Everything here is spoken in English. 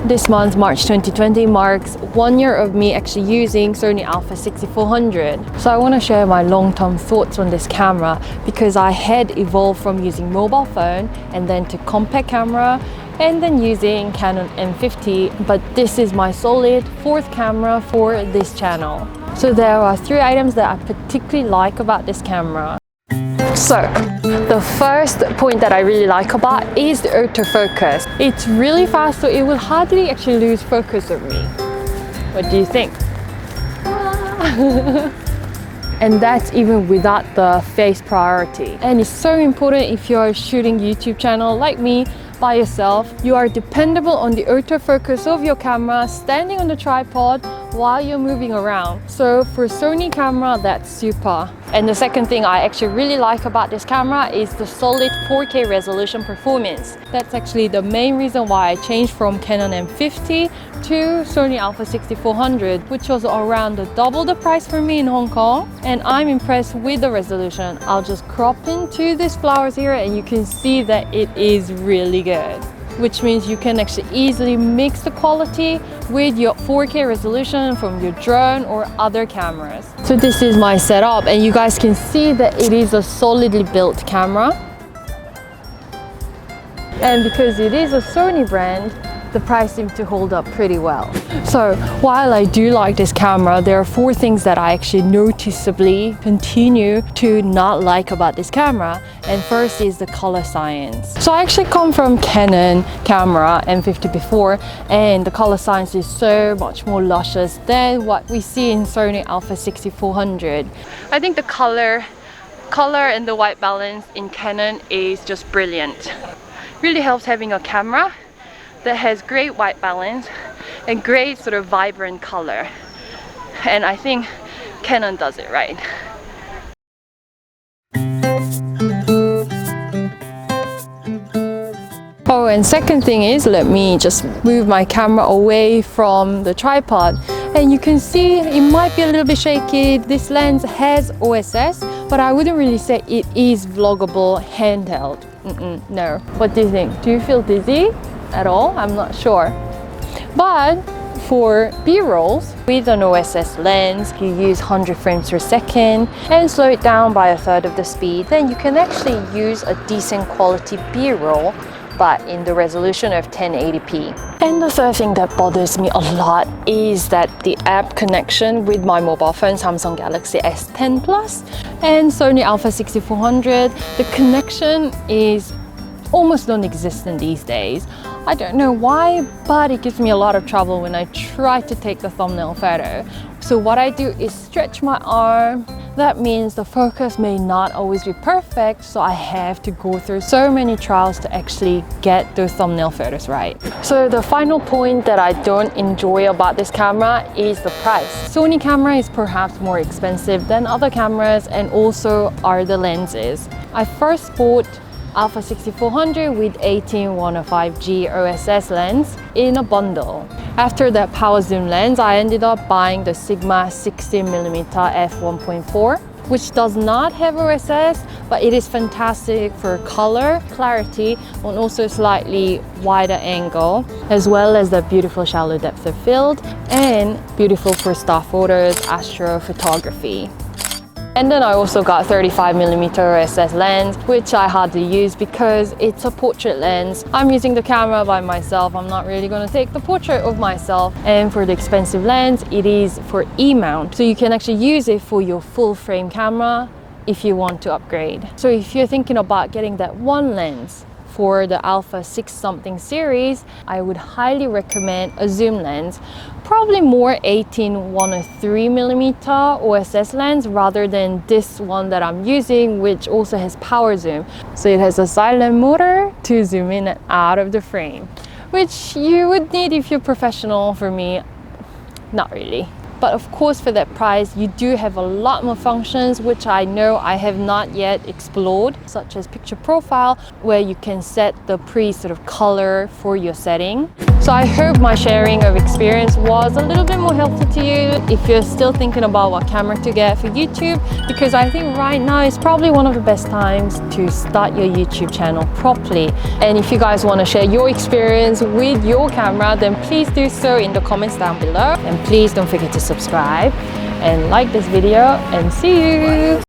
This month, March 2020, marks 1 year of me actually using Sony a6400. So I want to share my long-term thoughts on this camera because I had evolved from using mobile phone and then to compact camera and then using Canon M50, but this is my solid fourth camera for this channel. So there are 3 items that I particularly like about this camera. So, the first point that I really like about is the autofocus. It's really fast, so it will hardly actually lose focus of me. What do you think? And that's even without the face priority. And it's so important if you're shooting YouTube channel like me by yourself. You are dependable on the autofocus of your camera standing on the tripod while you're moving around. So for Sony camera, that's super. And the second thing I actually really like about this camera is the solid 4K resolution performance. That's actually the main reason why I changed from Canon M50 to Sony a6400, which was around double the price for me in Hong Kong. And I'm impressed with the resolution. I'll just crop into these flowers here and you can see that it is really good, which means you can actually easily mix the quality with your 4K resolution from your drone or other cameras. So this is my setup and you guys can see that it is a solidly built camera. And because it is a Sony brand, the price seems to hold up pretty well. So while I do like this camera, there are 4 things that I actually noticeably continue to not like about this camera. And first is the color science. So I actually come from Canon camera M50 before, and the color science is so much more luscious than what we see in Sony a6400. I think the color and the white balance in Canon is just brilliant. Really helps having a camera that has great white balance and great sort of vibrant color, and I think Canon does it right. Oh, and second thing is, let me just move my camera away from the tripod and you can see it might be a little bit shaky. This lens has OSS, but I wouldn't really say it is vloggable handheld. No. What do you think? Do you feel dizzy at all? I'm not sure. But for B-rolls with an OSS lens, you use 100 frames per second and slow it down by 1/3 of the speed, then you can actually use a decent quality B-roll but in the resolution of 1080p. And the third thing that bothers me a lot is that the app connection with my mobile phone, Samsung Galaxy S10 Plus and Sony a6400, the connection is almost non-existent these days. I don't know why, but it gives me a lot of trouble when I try to take the thumbnail photo. So what I do is stretch my arm. That means the focus may not always be perfect, so I have to go through so many trials to actually get those thumbnail photos right. So the final point that I don't enjoy about this camera is the price. Sony camera is perhaps more expensive than other cameras, and also are the lenses. I first bought a6400 with 18105G OSS lens in a bundle. After that power zoom lens, I ended up buying the Sigma 60mm f1.4, which does not have OSS, but it is fantastic for color, clarity, and also slightly wider angle, as well as the beautiful shallow depth of field, and beautiful for star photos, astrophotography. And then I also got 35mm OSS lens, which I hardly use because it's a portrait lens. I'm using the camera by myself. I'm not really going to take the portrait of myself. And for the expensive lens, it is for E-mount. So you can actually use it for your full frame camera if you want to upgrade. So if you're thinking about getting that one lens for the Alpha 6 something series, I would highly recommend a zoom lens, probably more 18103mm OSS lens rather than this one that I'm using, which also has power zoom. So it has a silent motor to zoom in and out of the frame, which you would need if you're professional. For me, not really. But of course, for that price, you do have a lot more functions, which I know I have not yet explored, such as picture profile, where you can set the sort of color for your setting. So I hope my sharing of experience was a little bit more helpful to you if you're still thinking about what camera to get for YouTube, because I think right now is probably one of the best times to start your YouTube channel properly. And if you guys want to share your experience with your camera, then please do so in the comments down below. And please don't forget to subscribe and like this video, and see you!